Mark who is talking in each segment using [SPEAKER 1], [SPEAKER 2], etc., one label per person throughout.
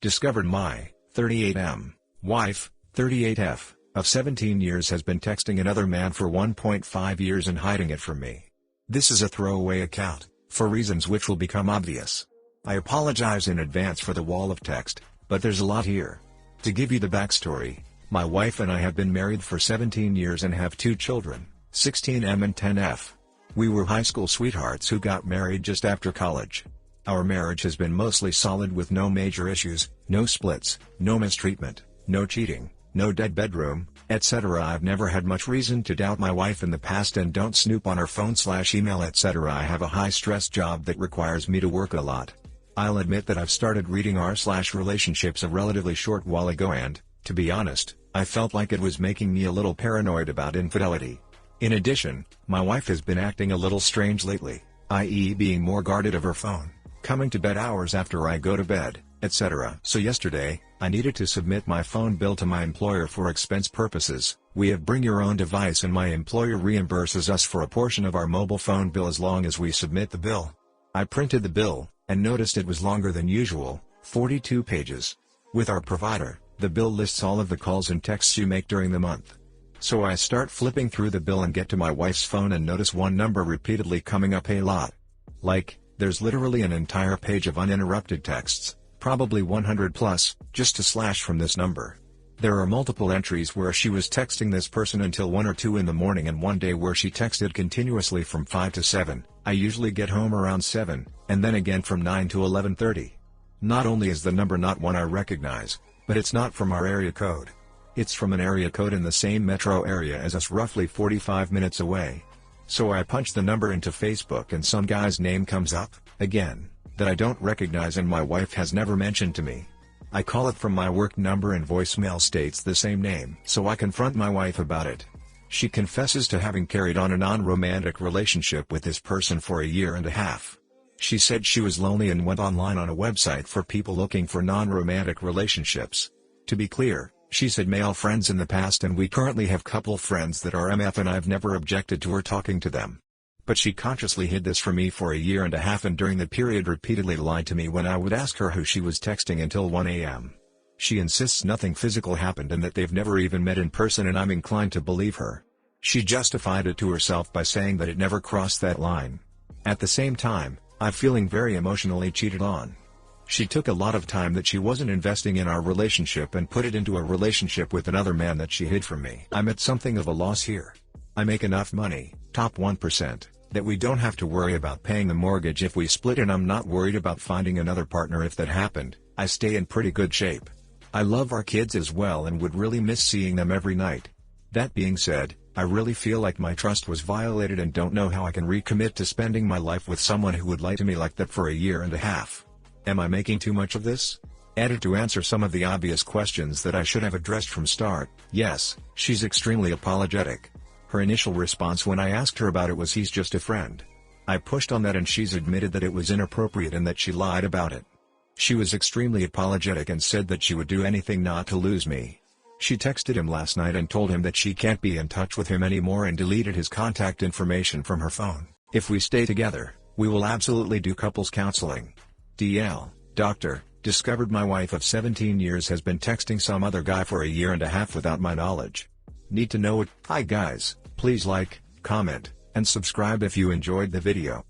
[SPEAKER 1] Discovered my 38M wife, 38F, of 17 years has been texting another man for 1.5 years and hiding it from me. This is a throwaway account, for reasons which will become obvious. I apologize in advance for the wall of text, but there's a lot here. To give you the backstory, my wife and I have been married for 17 years and have 2 children, 16M and 10F. We were high school sweethearts who got married just after college. Our marriage has been mostly solid with no major issues, no splits, no mistreatment, no cheating, no dead bedroom, etc. I've never had much reason to doubt my wife in the past and don't snoop on her phone/email etc. I have a high-stress job that requires me to work a lot. I'll admit that I've started reading r/relationships a relatively short while ago and, to be honest, I felt like it was making me a little paranoid about infidelity. In addition, my wife has been acting a little strange lately, i.e. being more guarded of her phone, coming to bed hours after I go to bed, etc. So yesterday, I needed to submit my phone bill to my employer for expense purposes. We have bring your own device and my employer reimburses us for a portion of our mobile phone bill as long as we submit the bill. I printed the bill, and noticed it was longer than usual, 42 pages. With our provider, the bill lists all of the calls and texts you make during the month. So I start flipping through the bill and get to my wife's phone and notice one number repeatedly coming up a lot. Like, there's literally an entire page of uninterrupted texts, probably 100 plus, just to slash from this number. There are multiple entries where she was texting this person until 1 or 2 in the morning and one day where she texted continuously from 5 to 7, I usually get home around 7, and then again from 9 to 11:30. Not only is the number not one I recognize, but it's not from our area code. It's from an area code in the same metro area as us roughly 45 minutes away. So I punch the number into Facebook and some guy's name comes up, again, that I don't recognize and my wife has never mentioned to me. I call it from my work number and voicemail states the same name. So I confront my wife about it. She confesses to having carried on a non-romantic relationship with this person for a year and a half. She said she was lonely and went online on a website for people looking for non-romantic relationships. To be clear, she's had male friends in the past and we currently have couple friends that are MF and I've never objected to her talking to them. But she consciously hid this from me for a year and a half and during the period repeatedly lied to me when I would ask her who she was texting until 1 a.m. She insists nothing physical happened and that they've never even met in person and I'm inclined to believe her. She justified it to herself by saying that it never crossed that line. At the same time, I'm feeling very emotionally cheated on. She took a lot of time that she wasn't investing in our relationship and put it into a relationship with another man that she hid from me. I'm at something of a loss here. I make enough money, top 1%, that we don't have to worry about paying the mortgage if we split and I'm not worried about finding another partner if that happened. I stay in pretty good shape. I love our kids as well and would really miss seeing them every night. That being said, I really feel like my trust was violated and don't know how I can recommit to spending my life with someone who would lie to me like that for a year and a half. Am I making too much of this? Added to answer some of the obvious questions that I should have addressed from start, yes, she's extremely apologetic. Her initial response when I asked her about it was he's just a friend. I pushed on that and she's admitted that it was inappropriate and that she lied about it. She was extremely apologetic and said that she would do anything not to lose me. She texted him last night and told him that she can't be in touch with him anymore and deleted his contact information from her phone. If we stay together, we will absolutely do couples counseling. DL, doctor, discovered my wife of 17 years has been texting some other guy for a year and a half without my knowledge. Need to know it? Hi guys, please like, comment, and subscribe if you enjoyed the video.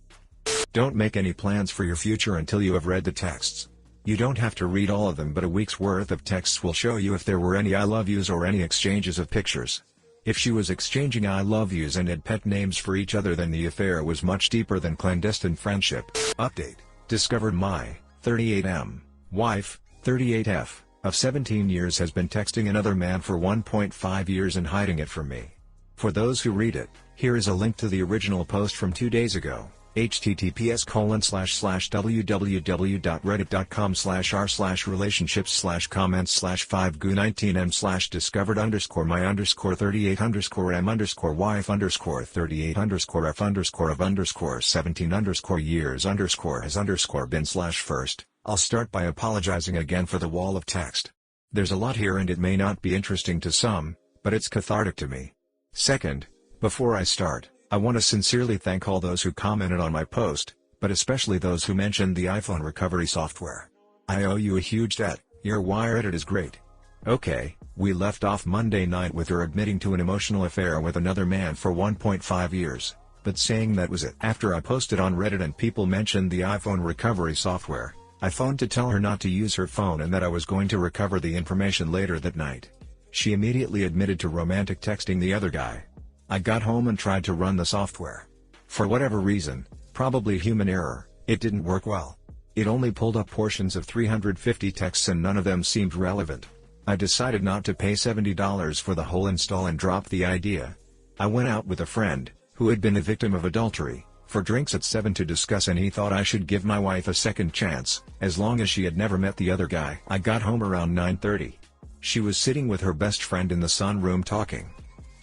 [SPEAKER 1] Don't make any plans for your future until you have read the texts. You don't have to read all of them but a week's worth of texts will show you if there were any I love yous or any exchanges of pictures. If she was exchanging I love yous and had pet names for each other then the affair was much deeper than clandestine friendship. Update. Discovered my 38M wife, 38F, of 17 years has been texting another man for 1.5 years and hiding it from me. For those who read it, here is a link to the original post from 2 days ago. https://www.reddit.com/r/relationship/comments/5goo19m/discovered_my_38_m_wife_38_m_years_been/first. I'll start by apologizing again for the wall of text. There's a lot here and it may not be interesting to some, but it's cathartic to me. Second, before I start, I want to sincerely thank all those who commented on my post, but especially those who mentioned the iPhone recovery software. I owe you a huge debt, Your wire edit is great. Okay, we left off Monday night with her admitting to an emotional affair with another man for 1.5 years, but saying that was it. After I posted on Reddit and people mentioned the iPhone recovery software, I phoned to tell her not to use her phone and that I was going to recover the information later that night. She immediately admitted to romantic texting the other guy. I got home and tried to run the software. For whatever reason, probably human error, it didn't work well. It only pulled up portions of 350 texts and none of them seemed relevant. I decided not to pay $70 for the whole install and dropped the idea. I went out with a friend, who had been a victim of adultery, for drinks at 7 to discuss, and he thought I should give my wife a second chance, as long as she had never met the other guy. I got home around 9:30. She was sitting with her best friend in the sunroom talking.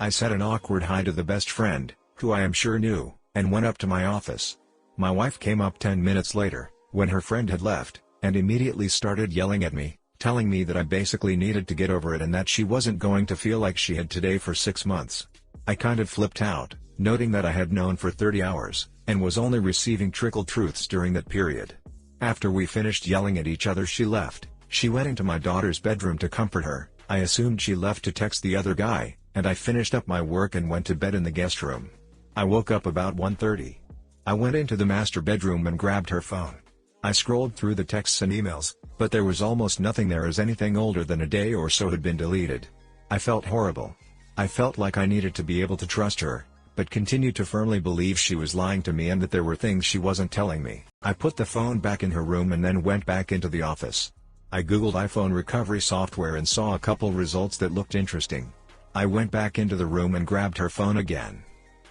[SPEAKER 1] I said an awkward hi to the best friend, who I am sure knew, and went up to my office. My wife came up 10 minutes later, when her friend had left, and immediately started yelling at me, telling me that I basically needed to get over it and that she wasn't going to feel like she had today for 6 months. I kind of flipped out, noting that I had known for 30 hours, and was only receiving trickle truths during that period. After we finished yelling at each other, she left. She went into my daughter's bedroom to comfort her. I assumed she left to text the other guy, and I finished up my work and went to bed in the guest room. I woke up about 1:30. I went into the master bedroom and grabbed her phone. I scrolled through the texts and emails, but there was almost nothing there, as anything older than a day or so had been deleted. I felt horrible. I felt like I needed to be able to trust her, but continued to firmly believe she was lying to me and that there were things she wasn't telling me. I put the phone back in her room and then went back into the office. I googled iPhone recovery software and saw a couple results that looked interesting. I went back into the room and grabbed her phone again.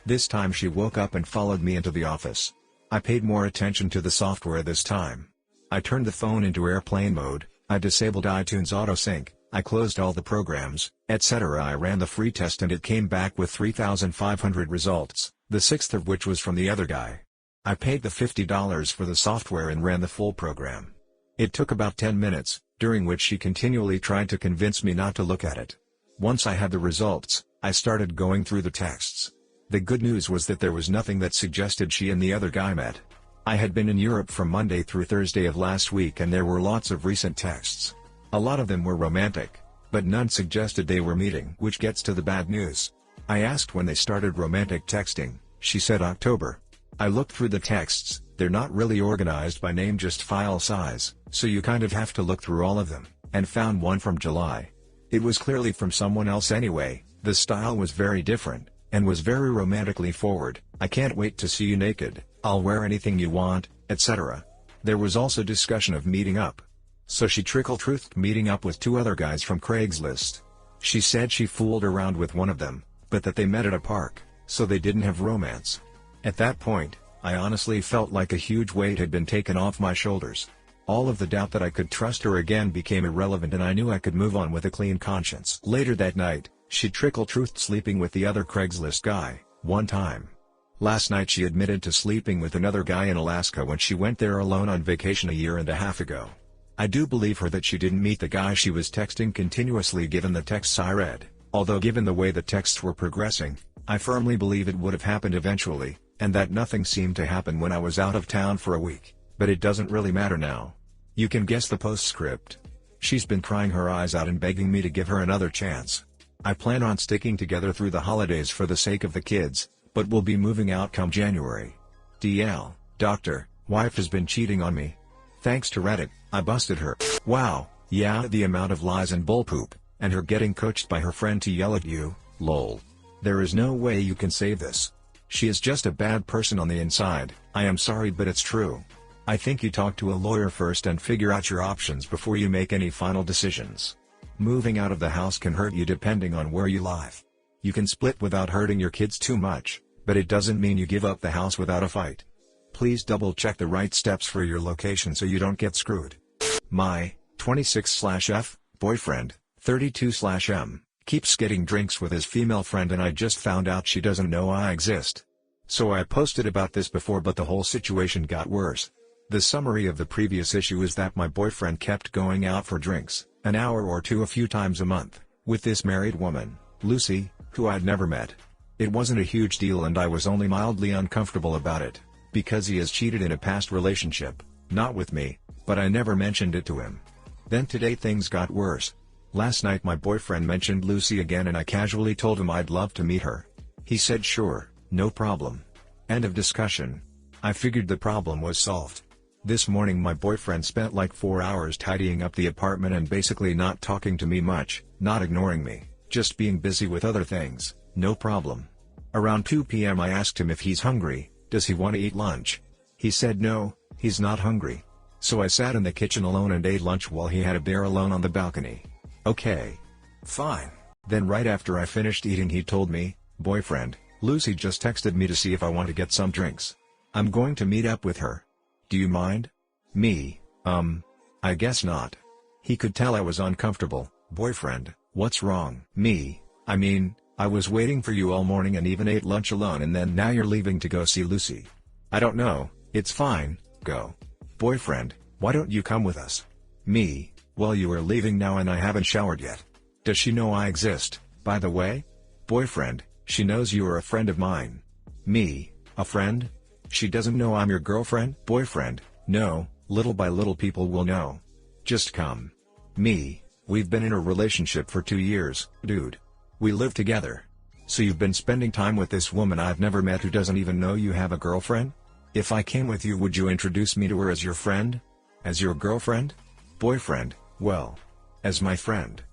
[SPEAKER 1] This time she woke up and followed me into the office. I paid more attention to the software this time. I turned the phone into airplane mode, I disabled iTunes autosync, I closed all the programs, etc. I ran the free test and it came back with 3,500 results, the sixth of which was from the other guy. I paid the $50 for the software and ran the full program. It took about 10 minutes, during which she continually tried to convince me not to look at it. Once I had the results, I started going through the texts. The good news was that there was nothing that suggested she and the other guy met. I had been in Europe from Monday through Thursday of last week and there were lots of recent texts. A lot of them were romantic, but none suggested they were meeting. Which gets to the bad news. I asked when they started romantic texting, she said October. I looked through the texts, they're not really organized by name, just file size, so you kind of have to look through all of them, and found one from July. It was clearly from someone else anyway. The style was very different, and was very romantically forward. I can't wait to see you naked, I'll wear anything you want, etc. There was also discussion of meeting up. So she trickle-truthed meeting up with 2 other guys from Craigslist. She said she fooled around with one of them, but that they met at a park, so they didn't have romance. At that point, I honestly felt like a huge weight had been taken off my shoulders. All of the doubt that I could trust her again became irrelevant and I knew I could move on with a clean conscience. Later that night, she trickle-truthed sleeping with the other Craigslist guy, one time. Last night she admitted to sleeping with another guy in Alaska when she went there alone on vacation a year and a half ago. I do believe her that she didn't meet the guy she was texting continuously given the texts I read, although given the way the texts were progressing, I firmly believe it would have happened eventually, and that nothing seemed to happen when I was out of town for a week, but it doesn't really matter now. You can guess the postscript. She's been crying her eyes out and begging me to give her another chance. I plan on sticking together through the holidays for the sake of the kids, but we'll be moving out come January. DL, doctor, wife has been cheating on me. Thanks to Reddit, I busted her. Wow, yeah, the amount of lies and bullpoop, and her getting coached by her friend to yell at you, lol. There is no way you can save this. She is just a bad person on the inside. I am sorry, but it's true. I think you talk to a lawyer first and figure out your options before you make any final decisions. Moving out of the house can hurt you depending on where you live. You can split without hurting your kids too much, but it doesn't mean you give up the house without a fight. Please double check the right steps for your location so you don't get screwed. My 26/F boyfriend, 32/M, keeps getting drinks with his female friend and I just found out she doesn't know I exist. So I posted about this before, but the whole situation got worse. The summary of the previous issue is that my boyfriend kept going out for drinks, an hour or two a few times a month, with this married woman, Lucy, who I'd never met. It wasn't a huge deal and I was only mildly uncomfortable about it, because he has cheated in a past relationship, not with me, but I never mentioned it to him. Then today things got worse. Last night my boyfriend mentioned Lucy again and I casually told him I'd love to meet her. He said sure, no problem. End of discussion. I figured the problem was solved. This morning my boyfriend spent like 4 hours tidying up the apartment and basically not talking to me much, not ignoring me, just being busy with other things, no problem. Around 2 p.m. I asked him if he's hungry, does he want to eat lunch? He said no, he's not hungry. So I sat in the kitchen alone and ate lunch while he had a beer alone on the balcony. Okay. Fine. Then right after I finished eating he told me, boyfriend, Lucy just texted me to see if I want to get some drinks. I'm going to meet up with her. Do you mind? Me, I guess not. He could tell I was uncomfortable. Boyfriend, what's wrong? Me, I mean, I was waiting for you all morning and even ate lunch alone and then now you're leaving to go see Lucy. I don't know, it's fine, go. Boyfriend, why don't you come with us? Me, well you are leaving now and I haven't showered yet. Does she know I exist, by the way? Boyfriend, she knows you are a friend of mine. Me, a friend? She doesn't know I'm your girlfriend? Boyfriend, no, little by little people will know. Just come. Me, we've been in a relationship for 2 years, dude. We live together. So you've been spending time with this woman I've never met who doesn't even know you have a girlfriend? If I came with you would you introduce me to her as your friend? As your girlfriend? Boyfriend, well, as my friend.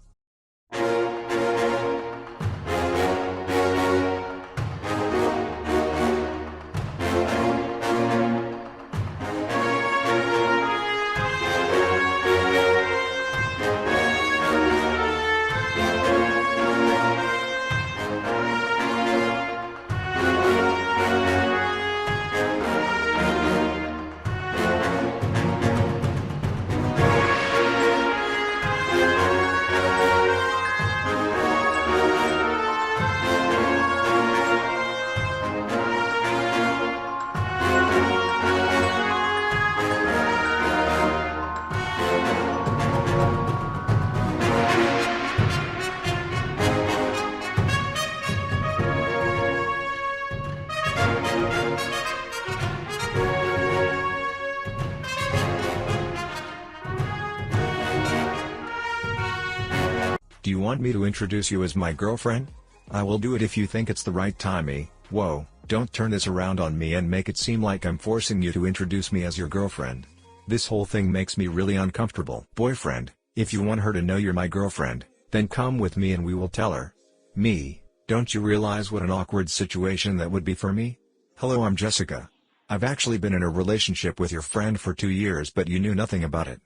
[SPEAKER 1] Do you want me to introduce you as my girlfriend? I will do it if you think it's the right time. Whoa, don't turn this around on me and make it seem like I'm forcing you to introduce me as your girlfriend. This whole thing makes me really uncomfortable. Boyfriend, if you want her to know you're my girlfriend, then come with me and we will tell her. Me, don't you realize what an awkward situation that would be for me? Hello, I'm Jessica. I've actually been in a relationship with your friend for 2 years but you knew nothing about it.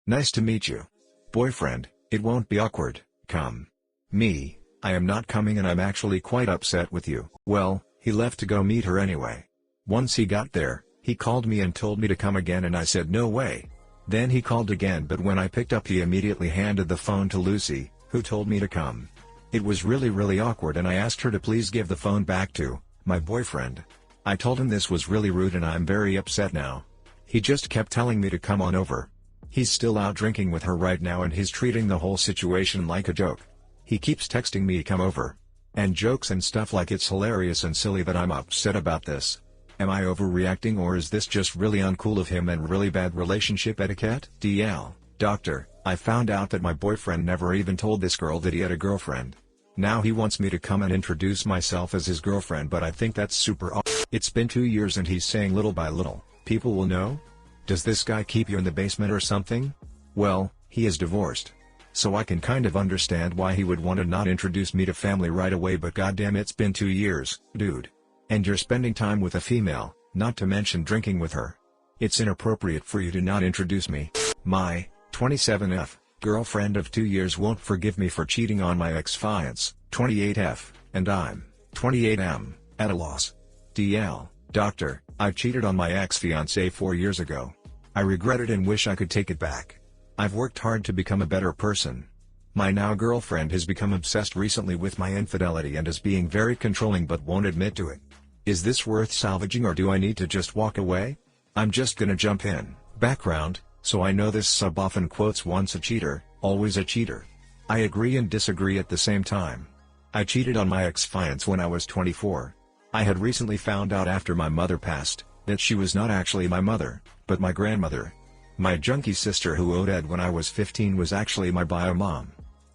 [SPEAKER 1] Nice to meet you. Boyfriend, it won't be awkward. Come. Me, I am not coming and I'm actually quite upset with you. Well, he left to go meet her anyway. Once he got there, he called me and told me to come again and I said no way. Then he called again but when I picked up he immediately handed the phone to Lucy, who told me to come. It was really awkward and I asked her to please give the phone back to my boyfriend. I told him this was really rude and I'm very upset now. He just kept telling me to come on over. He's still out drinking with her right now and he's treating the whole situation like a joke. He keeps texting me come over. And jokes and stuff like it's hilarious and silly that I'm upset about this. Am I overreacting or is this just really uncool of him and really bad relationship etiquette? DL, doctor, I found out that my boyfriend never even told this girl that he had a girlfriend. Now he wants me to come and introduce myself as his girlfriend but I think that's super awkward. It's been 2 years and he's saying little by little, people will know? Does this guy keep you in the basement or something? Well, he is divorced. So I can kind of understand why he would want to not introduce me to family right away but goddamn it's been 2 years, dude. And you're spending time with a female, not to mention drinking with her. It's inappropriate for you to not introduce me. My 27F girlfriend of 2 years won't forgive me for cheating on my ex-fiance, 28F, and I'm 28M, at a loss. DL, doctor, I cheated on my ex-fiancée 4 years ago. I regret it and wish I could take it back. I've worked hard to become a better person. My now girlfriend has become obsessed recently with my infidelity and is being very controlling but won't admit to it. Is this worth salvaging or do I need to just walk away? I'm just gonna jump in. Background, so I know this sub often quotes once a cheater, always a cheater. I agree and disagree at the same time. I cheated on my ex-fiance when I was 24. I had recently found out after my mother passed, that she was not actually my mother, but my grandmother. My junkie sister who owed Ed when I was 15 was actually my bio mom.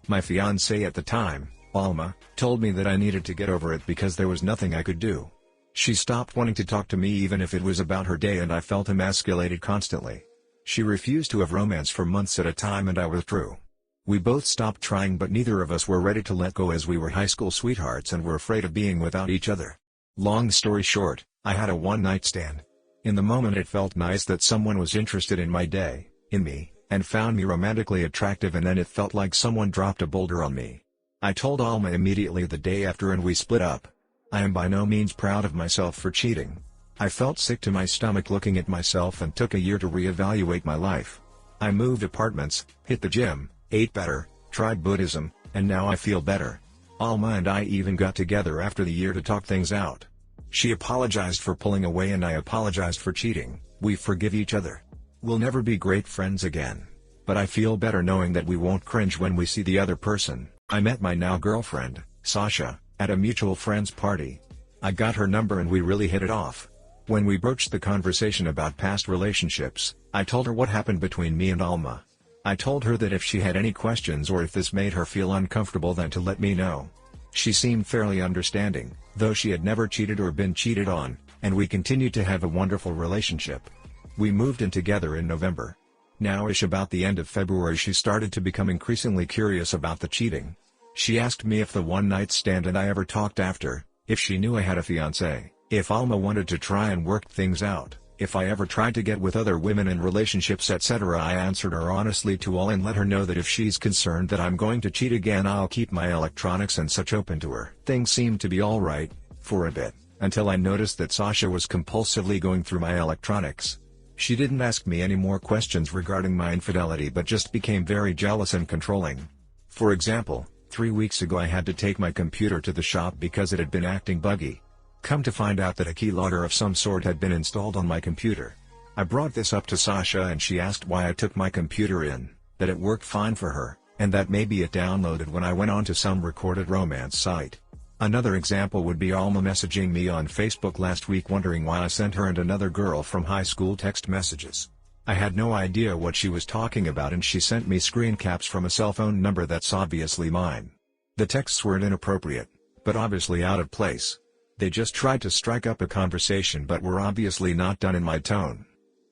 [SPEAKER 1] My fiancée at the time, Alma, told me that I needed to get over it because there was nothing I could do. She stopped wanting to talk to me even if it was about her day, and I felt emasculated constantly. She refused to have romance for months at a time, and I withdrew. We both stopped trying, but neither of us were ready to let go as we were high school sweethearts and were afraid of being without each other. Long story short, I had a one-night stand. In the moment it felt nice that someone was interested in my day, in me, and found me romantically attractive, and then it felt like someone dropped a boulder on me. I told Alma immediately the day after and we split up. I am by no means proud of myself for cheating. I felt sick to my stomach looking at myself and took a year to reevaluate my life. I moved apartments, hit the gym, ate better, tried Buddhism, and now I feel better. Alma and I even got together after the year to talk things out. She apologized for pulling away and I apologized for cheating. We forgive each other. We'll never be great friends again. But I feel better knowing that we won't cringe when we see the other person. I met my now girlfriend, Sasha, at a mutual friend's party. I got her number and we really hit it off. When we broached the conversation about past relationships, I told her what happened between me and Alma. I told her that if she had any questions or if this made her feel uncomfortable, then to let me know. She seemed fairly understanding, though she had never cheated or been cheated on, and we continued to have a wonderful relationship. We moved in together in November. Now-ish about the end of February she started to become increasingly curious about the cheating. She asked me if the one-night stand and I ever talked after, if she knew I had a fiancé, if Alma wanted to try and work things out, if I ever tried to get with other women in relationships, etc. I answered her honestly to all and let her know that if she's concerned that I'm going to cheat again, I'll keep my electronics and such open to her. Things seemed to be alright, for a bit, until I noticed that Sasha was compulsively going through my electronics. She didn't ask me any more questions regarding my infidelity but just became very jealous and controlling. For example, 3 weeks ago I had to take my computer to the shop because it had been acting buggy. Come to find out that a keylogger of some sort had been installed on my computer. I brought this up to Sasha and she asked why I took my computer in, that it worked fine for her, and that maybe it downloaded when I went on to some recorded romance site. Another example would be Alma messaging me on Facebook last week wondering why I sent her and another girl from high school text messages. I had no idea what she was talking about and she sent me screen caps from a cell phone number that's obviously mine. The texts weren't inappropriate, but obviously out of place. They just tried to strike up a conversation but were obviously not done in my tone.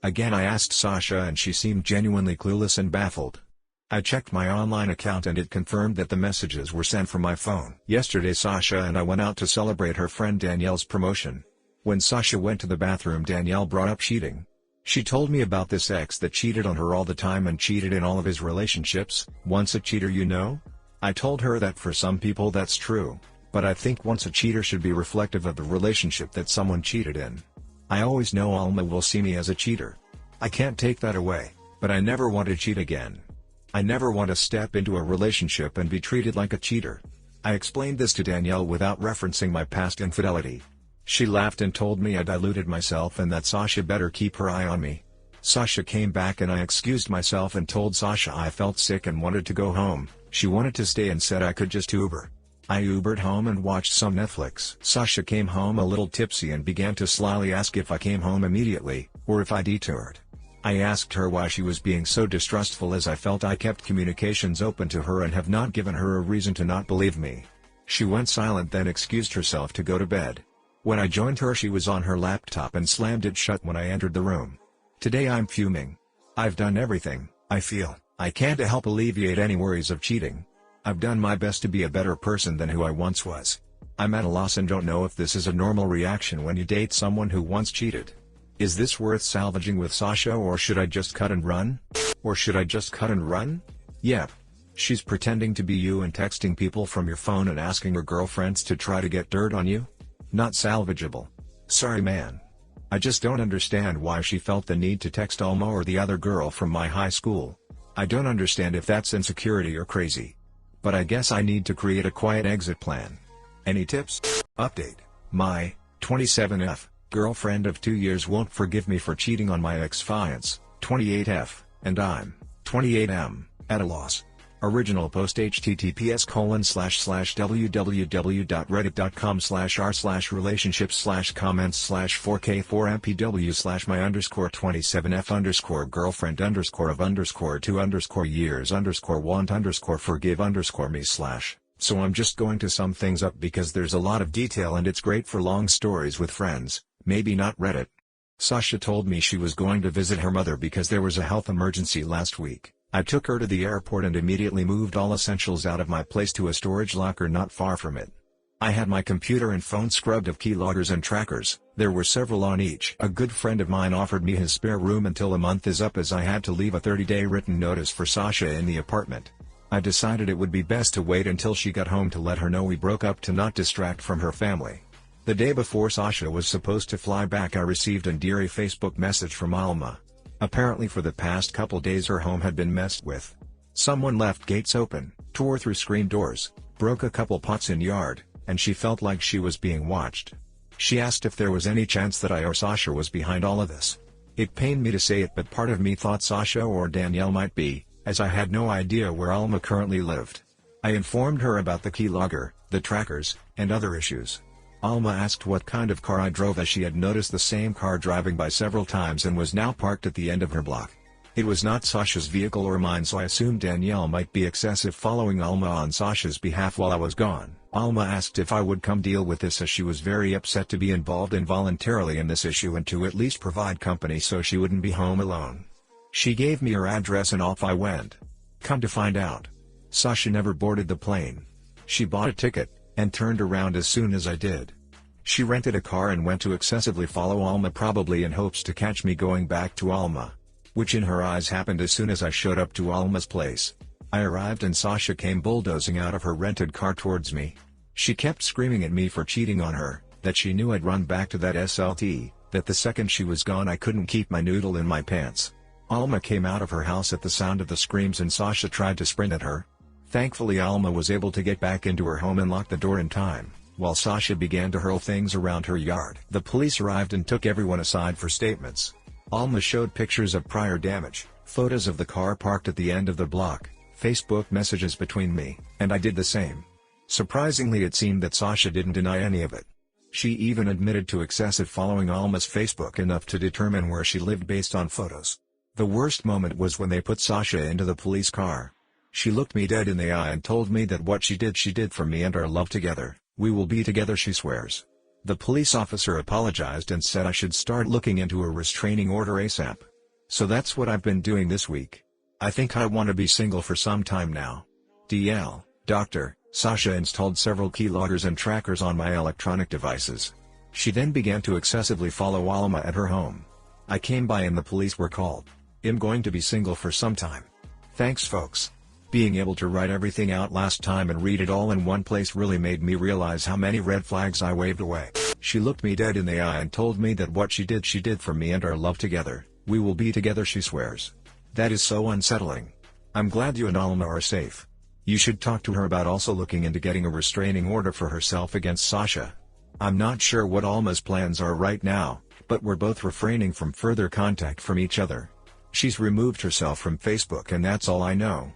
[SPEAKER 1] Again I asked Sasha and she seemed genuinely clueless and baffled. I checked my online account and it confirmed that the messages were sent from my phone. Yesterday Sasha and I went out to celebrate her friend Danielle's promotion. When Sasha went to the bathroom, Danielle brought up cheating. She told me about this ex that cheated on her all the time and cheated in all of his relationships. Once a cheater, you know? I told her that for some people that's true, but I think once a cheater should be reflective of the relationship that someone cheated in. I always know Alma will see me as a cheater. I can't take that away, but I never want to cheat again. I never want to step into a relationship and be treated like a cheater. I explained this to Danielle without referencing my past infidelity. She laughed and told me I diluted myself and that Sasha better keep her eye on me. Sasha came back and I excused myself and told Sasha I felt sick and wanted to go home. She wanted to stay and said I could just Uber. I Ubered home and watched some Netflix. Sasha came home a little tipsy and began to slyly ask if I came home immediately, or if I detoured. I asked her why she was being so distrustful, as I felt I kept communications open to her and have not given her a reason to not believe me. She went silent, then excused herself to go to bed. When I joined her, she was on her laptop and slammed it shut when I entered the room. Today I'm fuming. I've done everything, I feel, I can to help alleviate any worries of cheating. I've done my best to be a better person than who I once was. I'm at a loss and don't know if this is a normal reaction when you date someone who once cheated. Is this worth salvaging with Sasha, or should I just cut and run? Yep. She's pretending to be you and texting people from your phone and asking her girlfriends to try to get dirt on you? Not salvageable. Sorry man. I just don't understand why she felt the need to text Alma or the other girl from my high school. I don't understand if that's insecurity or crazy. But I guess I need to create a quiet exit plan. Any tips? Update. My 27F girlfriend of 2 years won't forgive me for cheating on my ex-fiance, 28F, and I'm 28M, at a loss. Original post https://www.reddit.com/r/relationship/comments/4k4mpws/my_2_years_my_forgive_me/. So I'm just going to sum things up because there's a lot of detail and it's great for long stories with friends, maybe not Reddit. Sasha told me she was going to visit her mother because there was a health emergency last week. I took her to the airport and immediately moved all essentials out of my place to a storage locker not far from it. I had my computer and phone scrubbed of keyloggers and trackers, there were several on each. A good friend of mine offered me his spare room until the month is up as I had to leave a 30-day written notice for Sasha in the apartment. I decided it would be best to wait until she got home to let her know we broke up to not distract from her family. The day before Sasha was supposed to fly back I received an eerie Facebook message from Alma. Apparently for the past couple days her home had been messed with. Someone left gates open, tore through screen doors, broke a couple pots in yard, and she felt like she was being watched. She asked if there was any chance that I or Sasha was behind all of this. It pained me to say it, but part of me thought Sasha or Danielle might be, as I had no idea where Alma currently lived. I informed her about the keylogger, the trackers, and other issues. Alma asked what kind of car I drove as she had noticed the same car driving by several times and was now parked at the end of her block. It was not Sasha's vehicle or mine, so I assumed Danielle might be excessive following Alma on Sasha's behalf while I was gone. Alma asked if I would come deal with this as she was very upset to be involved involuntarily in this issue and to at least provide company so she wouldn't be home alone. She gave me her address and off I went. Come to find out, Sasha never boarded the plane. She bought a ticket, and turned around as soon as I did. She rented a car and went to excessively follow Alma, probably in hopes to catch me going back to Alma. Which in her eyes happened as soon as I showed up to Alma's place. I arrived and Sasha came bulldozing out of her rented car towards me. She kept screaming at me for cheating on her, that she knew I'd run back to that SLT, that the second she was gone I couldn't keep my noodle in my pants. Alma came out of her house at the sound of the screams and Sasha tried to sprint at her. Thankfully Alma was able to get back into her home and lock the door in time, while Sasha began to hurl things around her yard. The police arrived and took everyone aside for statements. Alma showed pictures of prior damage, photos of the car parked at the end of the block, Facebook messages between me, and I did the same. Surprisingly, it seemed that Sasha didn't deny any of it. She even admitted to excessive following Alma's Facebook enough to determine where she lived based on photos. The worst moment was when they put Sasha into the police car. She looked me dead in the eye and told me that what she did for me and our love together. We will be together, she swears. The police officer apologized and said I should start looking into a restraining order ASAP. So that's what I've been doing this week. I think I want to be single for some time now. DL, Dr. Sasha installed several keyloggers and trackers on my electronic devices. She then began to excessively follow Alma at her home. I came by and the police were called. I'm going to be single for some time. Thanks folks. Being able to write everything out last time and read it all in one place really made me realize how many red flags I waved away. She looked me dead in the eye and told me that what she did for me and our love together. We will be together, she swears. That is so unsettling. I'm glad you and Alma are safe. You should talk to her about also looking into getting a restraining order for herself against Sasha. I'm not sure what Alma's plans are right now, but we're both refraining from further contact from each other. She's removed herself from Facebook and that's all I know.